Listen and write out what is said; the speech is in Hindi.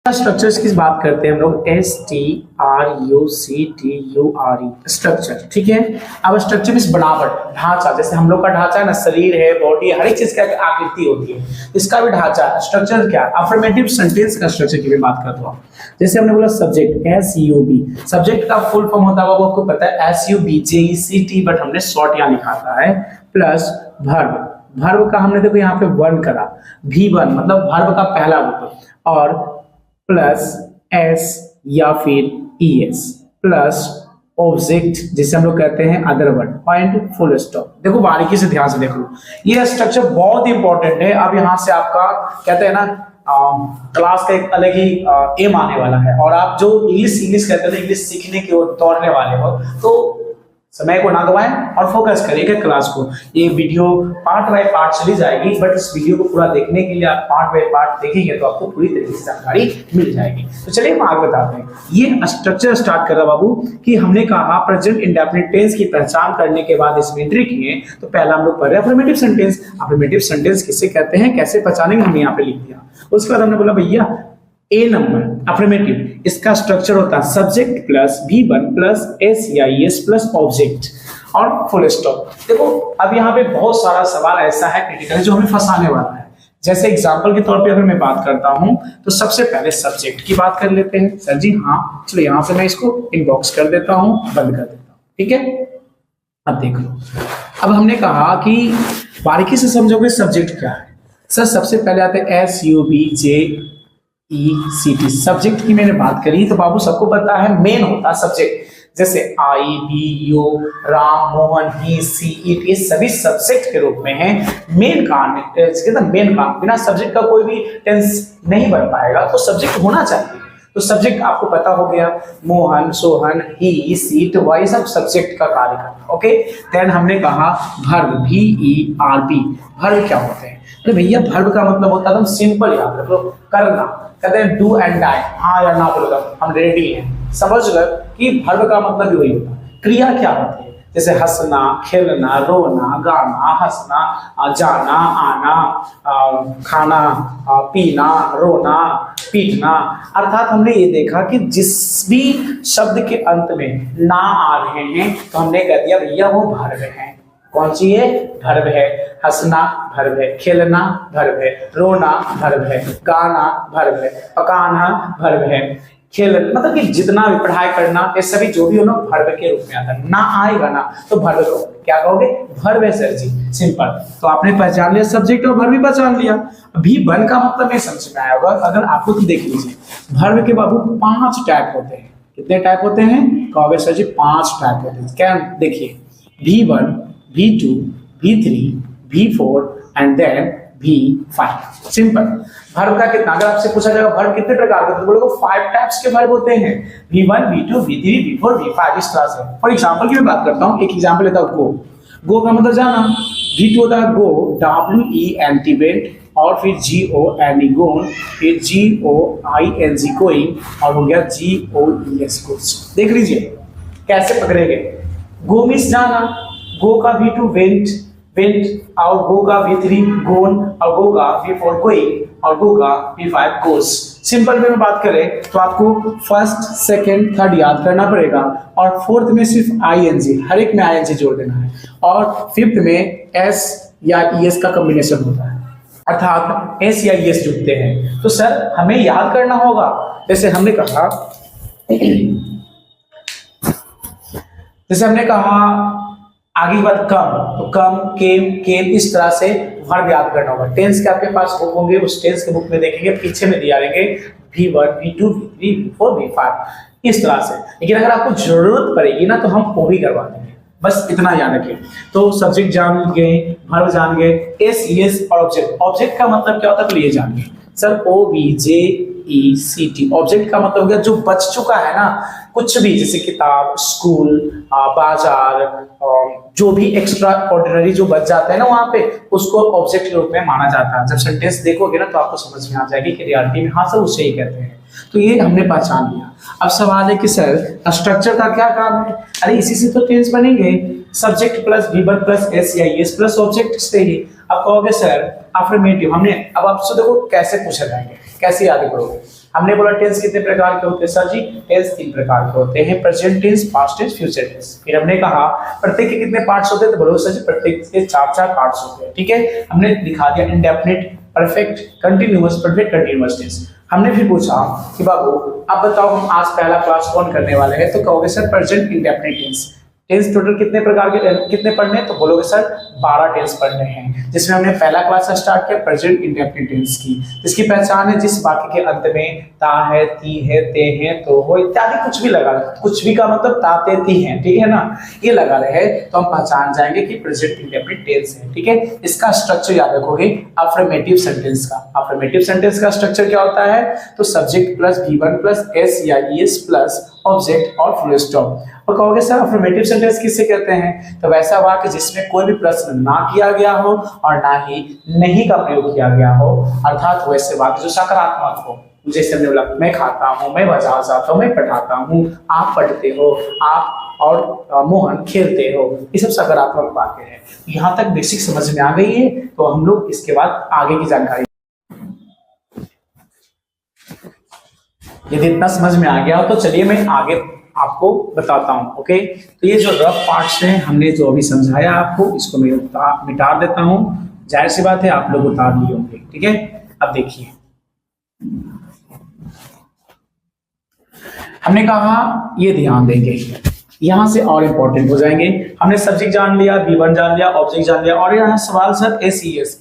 स्ट्रक्चर्स की बात करते हैं हम लोग STRUCTURE स्ट्रक्चर। ठीक है, अब स्ट्रक्चर मींस बनावट, ढांचा। जैसे हम लोग का ढांचा है ना, शरीर है, बॉडी, हर एक चीज का आकृति होती है, इसका भी ढांचा। स्ट्रक्चर क्या, अफर्मेटिव सेंटेंस का स्ट्रक्चर की भी बात करता हूँ। जैसे हमने बोला सब्जेक्ट SUB, सब्जेक्ट का फुल फॉर्म होता है वो आपको पता है SUBJECT, बट हमने शॉर्ट यहाँ लिखा है प्लस वर्ब। वर्ब का हमने देखो यहाँ पे वन करा, V1 मतलब वर्ब का पहला रूप, और प्लस S या फिर ES प्लस ऑब्जेक्ट जिसे हम लोग कहते हैं other word, point, full stop. देखो बारीकी से ध्यान से देख लो, ये स्ट्रक्चर बहुत इंपॉर्टेंट है। अब यहाँ से आपका कहते हैं ना क्लास का एक अलग ही एम आने वाला है, और आप जो इंग्लिश कहते हैं, इंग्लिश सीखने की ओर दौड़ने वाले हो, तो समय को ना गवाएं और फोकस करिएगा क्लास को। ये वीडियो पार्ट बाय पार्ट चली जाएगी, बट इस वीडियो को पूरा देखने के लिए आप पार्ट बाय पार्ट देखेंगे तो आपको पूरी तरीके से जानकारी मिल जाएगी। तो चलिए हम आगे बताते हैं। ये स्ट्रक्चर स्टार्ट कर रहा बाबू कि हमने कहा प्रेजेंट इंडेफिनिट टेंस की पहचान करने के बाद इसमें एंट्री किए, तो पहला हम लोग पढ़ रहे हैं अफर्मेटिव सेंटेंस। अफर्मेटिव सेंटेंस किसे कहते हैं, कैसे पहचानेंगे, हमने यहाँ पे लिख दिया। उसके बाद हमने बोला भैया ए नंबर अफर्मेटिव, इसका स्ट्रक्चर होता है subject plus V1 plus S या ES प्लस ऑब्जेक्ट और फुल स्टॉप। देखो अब यहाँ पे बहुत सारा सवाल ऐसा है क्रिटिकल जो हमें फंसाने वाला है। जैसे एग्जांपल के तौर पे अगर मैं बात करता हूं तो सबसे पहले सब्जेक्ट की बात कर लेते हैं। सर जी हाँ, चलो यहाँ से मैं इसको इनबॉक्स कर देता हूँ, बंद कर देता हूँ। ठीक है, अब देख लो। अब हमने कहा कि बारीकी से समझोगे सब्जेक्ट क्या है। सर सबसे पहले आते हैं SUBJECT, सब्जेक्ट की मैंने बात करी तो बाबू सबको पता है मेन होता है सब्जेक्ट। जैसे I, B, U, Ram, Mohan, he, she, it, ये सभी सब्जेक्ट के रूप में हैं। मेन काम, मेन काम, बिना सब्जेक्ट का कोई भी टेंस नहीं बन पाएगा, तो सब्जेक्ट होना चाहिए। तो सब्जेक्ट आपको पता हो गया, मोहन, सोहन, ही, सी, तो वही सब सब्जेक्ट का कार्य करता है। ओके, देन हमने कहा वर्ब, VERB। वर्ब क्या होते हैं? अरे भैया वर्ब का मतलब होता है, एकदम सिंपल याद रखो, करना। कहते हैं डू एंड डाई, हाँ या ना बोलो हम रेडी हैं। समझ लो कि वर्ब का मतलब वही होता है। क्रिया क्या होती है? जैसे हंसना, खेलना, रोना, गाना, हंसना, जाना, आना, खाना, पीना, रोना, पीटना। अर्थात हमने ये देखा कि जिस भी शब्द के अंत में ना आ रहे हैं तो हमने कह दिया भैया वो वर्ब है। कौन सी है? वर्ब है। हंसना वर्ब है, खेलना वर्ब है, रोना वर्ब है, गाना वर्ब है, पकाना वर्ब है, खेल मतलब कि जितना भी पढ़ाई करना, ये सभी जो भी हो ना वर्ब के रूप में आता है। ना आएगा ना तो वर्ब को क्या कहोगे? वर्ब है सर जी, सिंपल। तो आपने पहचान लिया सब्जेक्ट और वर्ब भी पहचान लिया। अभी वर्ब का मतलब नहीं समझ में आया होगा। अगर आपको तो देख लीजिए, वर्ब के बाबू 5 टाइप होते हैं। कितने टाइप होते हैं? कहोगे सर जी 5 टाइप होते हैं। क्या? देखिए V1, V2, V3, V4 and then V5। Simple. Verb का कितना, अगर आपसे पूछा जाएगा वर्ब कितने प्रकार के, तो बोलोगे 5 टाइप्स के वर्ब होते हैं, V1, V2, V3, V4, V5 इस तरह से। फॉर एग्जांपल की मैं बात करता हूं, एक एग्जांपल लेता हूं गो। गो का मतलब जाना, V2 होता है गो, WENT वेंट, और फिर GONE गोन, फिर GOING गोइंग, और हो गया GOES गोस। देख लीजिए कैसे पकड़ेंगे। गो मींस जाना, गो का V2 वेंट, और गो का V3 गोन, और गो का V4 गोइंग, और गो का V5 गोस। सिंपल में बात करें तो आपको फर्स्ट, सेकंड, थर्ड याद करना पड़ेगा, और फोर्थ में सिर्फ ING, हर एक में ING जोड़ देना है, और फिफ्थ में S या ES का कॉम्बिनेशन होता है, अर्थात S या ES जुड़ते हैं। तो सर हमें याद करना होगा। जैसे हमने कहा आगे की बात कम, तो कम, केम, इस तरह से वर्ब याद करना होगा। टेंस के आपके पास बुक होंगे, उस टेंस के बुक में देखेंगे, पीछे में दिया रहेंगे V1, V2, V3, V4, V5 इस तरह से। लेकिन अगर आपको जरूरत पड़ेगी ना तो हम वो भी करवा देंगे, बस इतना याद रखें। तो सब्जेक्ट जान गए, वर्ब जान गए, S, ES और ऑब्जेक्ट। ऑब्जेक्ट का मतलब क्या होता है तो ये जान गए सर, OBJECT। ऑब्जेक्ट का मतलब हो गया जो बच चुका है ना, कुछ भी, जैसे किताब, स्कूल, बाजार, जो भी एक्स्ट्रा ऑर्डिनरी जो बच जाता है ना वहां पे, उसको ऑब्जेक्ट के रूप में माना जाता है। जब सेंटेंस देखोगे ना तो आपको समझ में आ जाएगी कि रियलिटी में हाँ सर उसे ही कहते हैं। तो ये हमने पहचान लिया। अब सवाल है कि सर स्ट्रक्चर का क्या काम है? अरे इसी से तो टेंस बनेंगे, subject plus V1 plus S या ES प्लस ऑब्जेक्ट से ही। अब कहोगे सर अफर्मेटिव, हमने अब आपसे देखो कैसे पूछा जाएंगे, कैसे याद करोगे। हमने बोला टेंस कितने प्रकार के होते हैं सर जी? टेंस 3 प्रकार के होते हैं, present tense, past tense, future tense. फिर हमने कहा प्रत्येक के कितने पार्ट्स होते हैं, तो बोलो सर जी प्रत्येक के 4 पार्ट्स होते हैं। ठीक है, हमने दिखा दिया indefinite, perfect, continuous, perfect continuous tense. हमने फिर पूछा कि बाबू अब बताओ हम आज पहला क्लास कौन करने वाले हैं, तो कहोगे sir present indefinite tense. Tense total कितने प्रकार के कितने पढ़ने हैं, तो बोलोगे सर 12 टेंस पढ़ने हैं, जिसमें हमने पहला क्लास स्टार्ट किया प्रेजेंट इंडेफिनिट टेंस की, जिसकी पहचान है जिस वाक्य के अंत में ता है, ती है, ते है, तो हो इत्यादि कुछ भी लगा रहे, कुछ भी का मतलब ता, ते, ती है, ठीक है ना, ये लगा रहे तो हम पहचान जाएंगे कि प्रेजेंट इंडेफिनिट टेंस है। ठीक है, इसका स्ट्रक्चर याद रखोगे अफर्मेटिव सेंटेंस का। अफर्मेटिव सेंटेंस का स्ट्रक्चर क्या होता है, तो subject plus V1 plus S या ES प्लस ऑब्जेक्ट और फुल स्टॉप। और कहोगे सर अफर्मेटिव सेंटेंस किससे कहते हैं, तो वैसा वाक्य जिसमें कोई भी प्रश्न ना किया गया हो और ना ही नहीं का प्रयोग किया गया हो, अर्थात वैसे वाक्य जो सकारात्मक हो, जैसे हमने बोला मैं खाता हूँ, मैं बाजार जाता हूँ, मैं पढ़ाता हूँ, आप पढ़ते हो, आप और मोहन खेलते हो, ये सब सकारात्मक वाक्य है। यहाँ तक बेसिक समझ में आ गई है, तो हम लोग इसके बाद आगे की जानकारी, यदि इतना समझ में आ गया हो तो चलिए मैं आगे आपको बताता हूं। ओके, तो ये जो रफ पार्ट्स हैं हमने जो अभी समझाया आपको, इसको मैं मिटा देता हूं। जाहिर सी बात है आप लोग उतार लिए होंगे। ठीक है, अब देखिए हमने कहा ये ध्यान देंगे, यहां से और इंपॉर्टेंट हो जाएंगे। हमने सब्जेक्ट जान लिया, V1 जान लिया, ऑब्जेक्ट जान लिया, और यहाँ सवाल सर SES